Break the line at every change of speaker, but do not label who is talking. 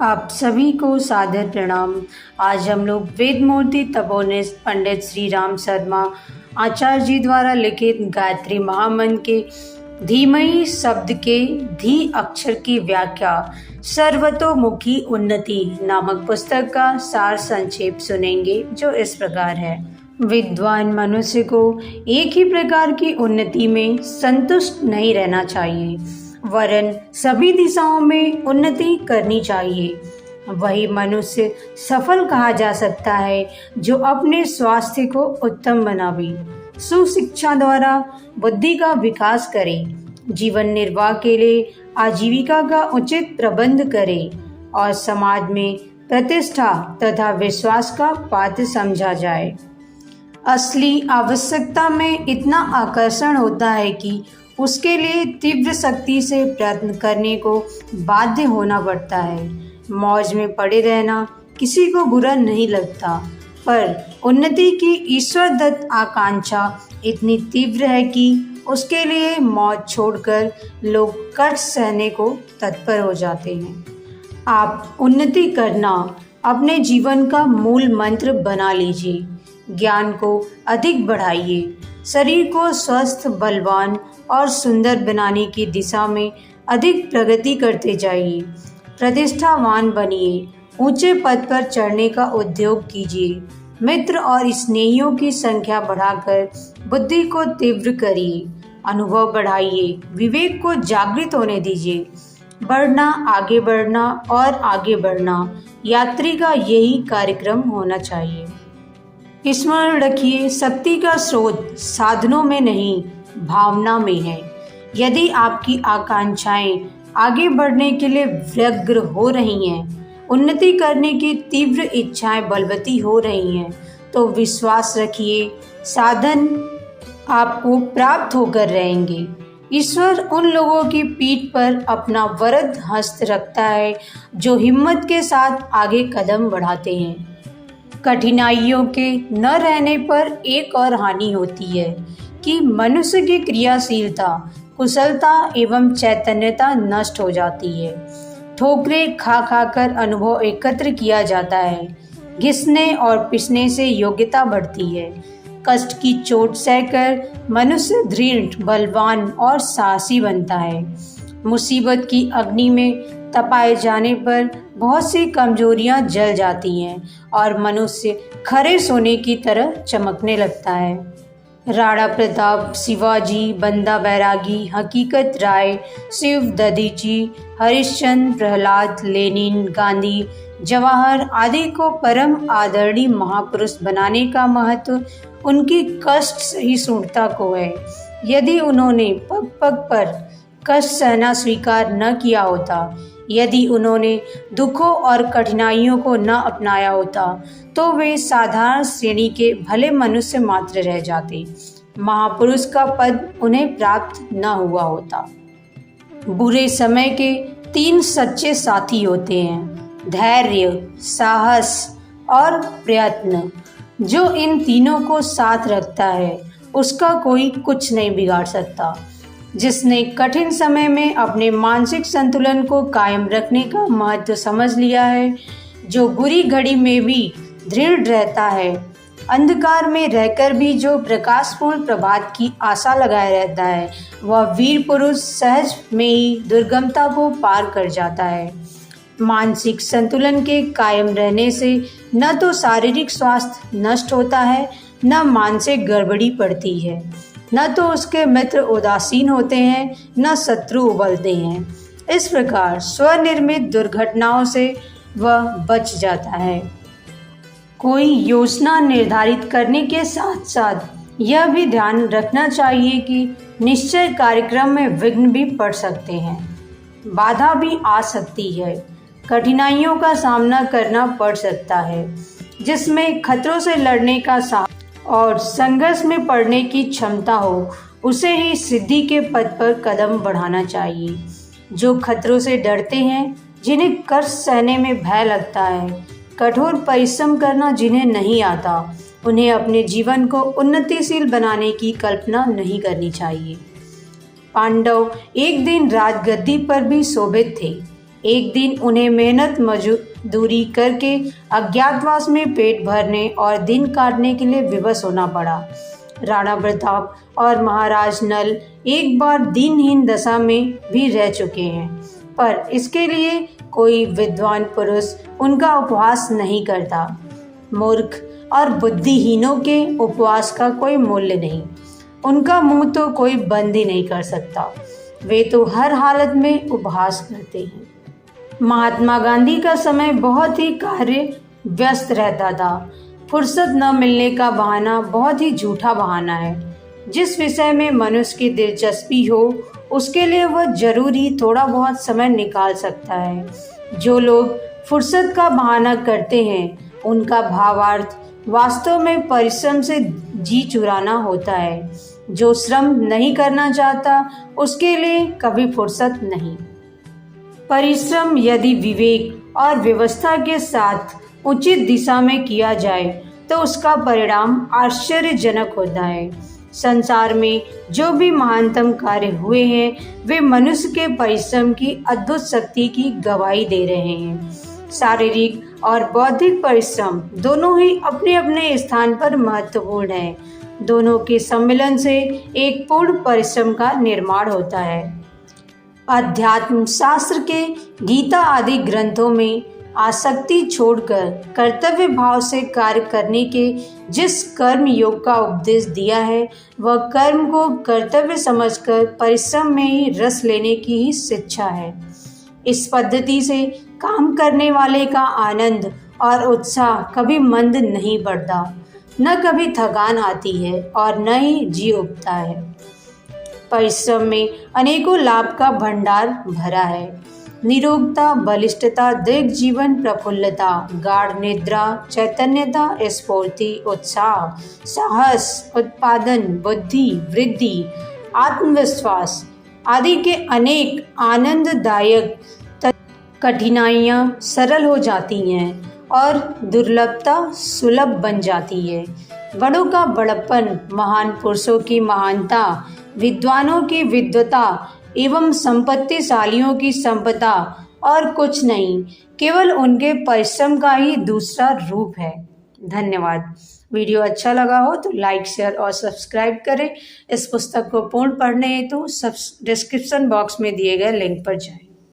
आप सभी को सादर प्रणाम। आज हम लोग वेद मूर्ति तपोनिष्ठ पंडित श्री राम शर्मा आचार्य जी द्वारा लिखित गायत्री महामंत्र के धीमहि शब्द के धी अक्षर की व्याख्या सर्वतोमुखी उन्नति नामक पुस्तक का सार संक्षेप सुनेंगे, जो इस प्रकार है। विद्वान मनुष्य को एक ही प्रकार की उन्नति में संतुष्ट नहीं रहना चाहिए, वरन सभी दिशाओं में उन्नति करनी चाहिए। वही मनुष्य सफल कहा जा सकता है जो अपने स्वास्थ्य को उत्तम बनावे, सुशिक्षा द्वारा बुद्धि का विकास करे, जीवन निर्वाह के लिए आजीविका का उचित प्रबंध करे और समाज में प्रतिष्ठा तथा विश्वास का पात्र समझा जाए। असली आवश्यकता में इतना आकर्षण होता है कि उसके लिए तीव्र शक्ति से प्रयत्न करने को बाध्य होना पड़ता है। मौज में पड़े रहना किसी को बुरा नहीं लगता, पर उन्नति की ईश्वर दत्त आकांक्षा इतनी तीव्र है कि उसके लिए मौज छोड़कर लोग कष्ट सहने को तत्पर हो जाते हैं। आप उन्नति करना अपने जीवन का मूल मंत्र बना लीजिए। ज्ञान को अधिक बढ़ाइए, शरीर को स्वस्थ, बलवान और सुंदर बनाने की दिशा में अधिक प्रगति करते जाइए। प्रतिष्ठावान बनिए, ऊंचे पद पर चढ़ने का उद्योग कीजिए। मित्र और स्नेहियों की संख्या बढ़ाकर बुद्धि को तीव्र करिए। अनुभव बढ़ाइए, विवेक को जागृत होने दीजिए। बढ़ना, आगे बढ़ना और आगे बढ़ना यात्री का यही कार्यक्रम होना चाहिए। स्मरण रखिए, शक्ति का स्रोत साधनों में नहीं, भावना में है। यदि आपकी आकांक्षाएं आगे बढ़ने के लिए व्यग्र हो रही हैं, उन्नति करने की तीव्र इच्छाएं बलवती हो रही हैं, तो विश्वास रखिए, साधन आपको प्राप्त होकर रहेंगे। ईश्वर उन लोगों की पीठ पर अपना वरद हस्त रखता है जो हिम्मत के साथ आगे कदम बढ़ाते हैं। कठिनाइयों के न रहने पर एक और हानि होती है कि मनुष्य की क्रियाशीलता, कुशलता एवं चैतन्यता नष्ट हो जाती है। ठोकरें खा खाकर अनुभव एकत्र किया जाता है। घिसने और पिसने से योग्यता बढ़ती है। कष्ट की चोट सहकर मनुष्य दृढ़, बलवान और साहसी बनता है। मुसीबत की अग्नि में तपाए जाने पर बहुत सी कमजोरियां जल जाती हैं और मनुष्य खरे सोने की तरह चमकने लगता है। राणा प्रताप, शिवाजी, बंदा बैरागी, हकीकत राय, शिव दधीची, हरिश्चंद्र, प्रहलाद, लेनिन, गांधी, जवाहर आदि को परम आदरणीय महापुरुष बनाने का महत्व उनकी कष्ट सहिष्णुता को है। यदि उन्होंने पग पग पर कष्ट सहना स्वीकार न किया होता, यदि उन्होंने दुखों और कठिनाइयों को न अपनाया होता, तो वे साधारण श्रेणी के भले मनुष्य मात्र रह जाते। महापुरुष का पद उन्हें प्राप्त न हुआ होता। बुरे समय के 3 सच्चे साथी होते हैं: धैर्य, साहस और प्रयत्न। जो इन तीनों को साथ रखता है, उसका कोई कुछ नहीं बिगाड़ सकता। जिसने कठिन समय में अपने मानसिक संतुलन को कायम रखने का महत्व समझ लिया है, जो बुरी घड़ी में भी दृढ़ रहता है, अंधकार में रहकर भी जो प्रकाशपूर्ण प्रभात की आशा लगाए रहता है, वह वीर पुरुष सहज में ही दुर्गमता को पार कर जाता है। मानसिक संतुलन के कायम रहने से न तो शारीरिक स्वास्थ्य नष्ट होता है, न मानसिक गड़बड़ी पड़ती है, न तो उसके मित्र उदासीन होते हैं, न शत्रु उबलते हैं। इस प्रकार स्वनिर्मित दुर्घटनाओं से वह बच जाता है। कोई योजना निर्धारित करने के साथ साथ यह भी ध्यान रखना चाहिए कि निश्चय कार्यक्रम में विघ्न भी पड़ सकते हैं, बाधा भी आ सकती है, कठिनाइयों का सामना करना पड़ सकता है। जिसमें खतरों से लड़ने का साहस और संघर्ष में पड़ने की क्षमता हो, उसे ही सिद्धि के पद पर कदम बढ़ाना चाहिए। जो खतरों से डरते हैं, जिन्हें कष्ट सहने में भय लगता है, कठोर परिश्रम करना जिन्हें नहीं आता, उन्हें अपने जीवन को उन्नतिशील बनाने की कल्पना नहीं करनी चाहिए। पांडव एक दिन राजगद्दी पर भी शोभित थे। एक दिन उन्हें मेहनत मजदूरी करके अज्ञातवास में पेट भरने और दिन काटने के लिए विवश होना पड़ा। राणा प्रताप और महाराज नल एक बार दीनहीन दशा में भी रह चुके हैं, पर इसके लिए कोई विद्वान पुरुष उनका उपहास नहीं करता। मूर्ख और बुद्धिहीनों के उपवास का कोई मूल्य नहीं, उनका मुंह तो कोई बंद ही नहीं कर सकता, वे तो हर हालत में उपहास करते हैं। महात्मा गांधी का समय बहुत ही कार्य व्यस्त रहता था। फुर्सत न मिलने का बहाना बहुत ही झूठा बहाना है। जिस विषय में मनुष्य की दिलचस्पी हो उसके लिए वह जरूर ही थोड़ा बहुत समय निकाल सकता है। जो लोग फुर्सत का बहाना करते हैं उनका भावार्थ वास्तव में परिश्रम से जी चुराना होता है। जो श्रम नहीं करना चाहता उसके लिए कभी फुर्सत नहीं। परिश्रम यदि विवेक और व्यवस्था के साथ उचित दिशा में किया जाए तो उसका परिणाम आश्चर्यजनक होता है। संसार में जो भी महानतम कार्य हुए हैं वे मनुष्य के परिश्रम की अद्भुत शक्ति की गवाही दे रहे हैं। शारीरिक और बौद्धिक परिश्रम दोनों ही अपने अपने स्थान पर महत्वपूर्ण हैं। दोनों के सम्मिलन से एक पूर्ण परिश्रम का निर्माण होता है। अध्यात्म शास्त्र के गीता आदि ग्रंथों में आसक्ति छोड़कर कर्तव्य भाव से कार्य करने के जिस कर्म योग का उपदेश दिया है वह कर्म को कर्तव्य समझकर परिश्रम में ही रस लेने की ही शिक्षा है। इस पद्धति से काम करने वाले का आनंद और उत्साह कभी मंद नहीं पड़ता, न कभी थकान आती है और न ही जी उठता है। परिश्रम में अनेकों लाभ का भंडार भरा है। निरोगता, बलिष्ठता, दीर्घ जीवन, प्रफुल्लता, गाढ़ निद्रा, चैतन्यता, स्फूर्ति, उत्साह, साहस, उत्पादन, बुद्धि वृद्धि, आत्मविश्वास आदि के अनेक आनंददायक कठिनाइयाँ सरल हो जाती हैं और दुर्लभता सुलभ बन जाती है। बड़ों का बड़प्पन, महान पुरुषों की महानता, विद्वानों की विद्वता एवं संपत्तिशालियों की संपदा और कुछ नहीं, केवल उनके परिश्रम का ही दूसरा रूप है। धन्यवाद। वीडियो अच्छा लगा हो तो लाइक, शेयर और सब्सक्राइब करें। इस पुस्तक को पूर्ण पढ़ने हेतु डिस्क्रिप्शन बॉक्स में दिए गए लिंक पर जाएं।